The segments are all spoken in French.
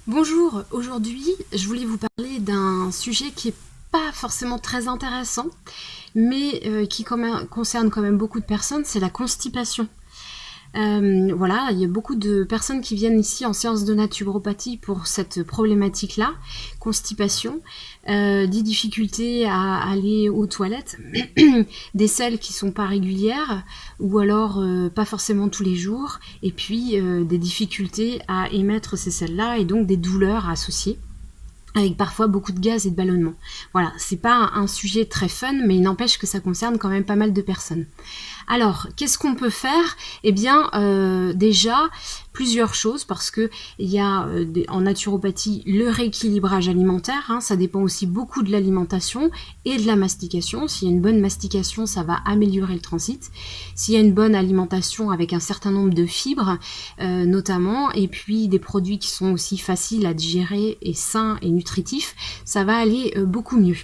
Bonjour, aujourd'hui je voulais vous parler d'un sujet qui n'est pas forcément très intéressant, mais qui concerne quand même beaucoup de personnes, c'est la constipation. Voilà, il y a beaucoup de personnes qui viennent ici en séance de naturopathie pour cette problématique-là, constipation, des difficultés à aller aux toilettes, des selles qui sont pas régulières, ou alors pas forcément tous les jours, et puis des difficultés à émettre ces selles-là, et donc des douleurs associées, avec parfois beaucoup de gaz et de ballonnement. Voilà, c'est pas un sujet très fun, mais il n'empêche que ça concerne quand même pas mal de personnes. Alors, qu'est-ce qu'on peut faire? Eh bien, déjà, plusieurs choses, parce que il y a en naturopathie le rééquilibrage alimentaire, hein, ça dépend aussi beaucoup de l'alimentation et de la mastication. S'il y a une bonne mastication, ça va améliorer le transit. S'il y a une bonne alimentation avec un certain nombre de fibres, notamment, et puis des produits qui sont aussi faciles à digérer et sains et nutritifs, ça va aller beaucoup mieux.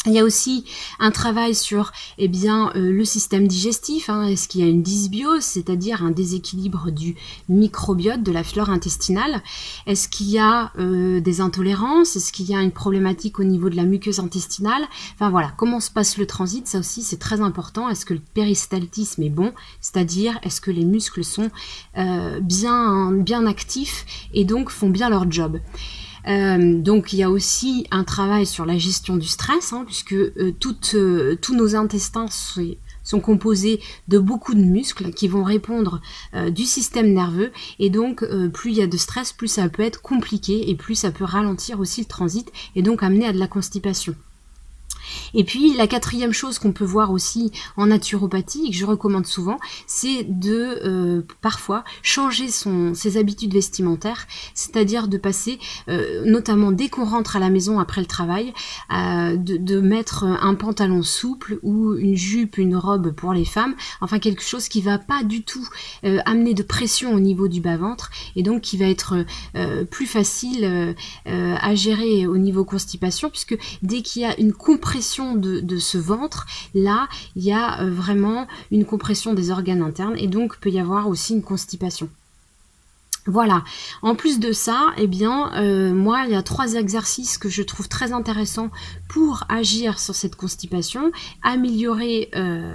Il y a aussi un travail sur le système digestif. Est-ce qu'il y a une dysbiose, c'est-à-dire un déséquilibre du microbiote, de la flore intestinale? Est-ce qu'il y a des intolérances? Est-ce qu'il y a une problématique au niveau de la muqueuse intestinale? Enfin voilà, comment se passe le transit? Ça aussi c'est très important. Est-ce que le péristaltisme est bon? C'est-à-dire est-ce que les muscles sont bien actifs et donc font bien leur job? Donc il y a aussi un travail sur la gestion du stress, puisque tous nos intestins sont composés de beaucoup de muscles qui vont répondre du système nerveux, et donc plus il y a de stress, plus ça peut être compliqué et plus ça peut ralentir aussi le transit et donc amener à de la constipation. Et puis la quatrième chose qu'on peut voir aussi en naturopathie et que je recommande souvent, c'est de parfois changer ses habitudes vestimentaires, c'est-à-dire de passer, notamment dès qu'on rentre à la maison après le travail, de mettre un pantalon souple ou une jupe, une robe pour les femmes, enfin quelque chose qui va pas du tout amener de pression au niveau du bas-ventre et donc qui va être plus facile à gérer au niveau constipation, puisque dès qu'il y a une compression de ce ventre, là, il y a vraiment une compression des organes internes et donc peut y avoir aussi une constipation. Voilà. En plus de ça, moi, il y a 3 exercices que je trouve très intéressants pour agir sur cette constipation, améliorer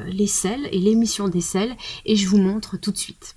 les selles et l'émission des selles, et je vous montre tout de suite.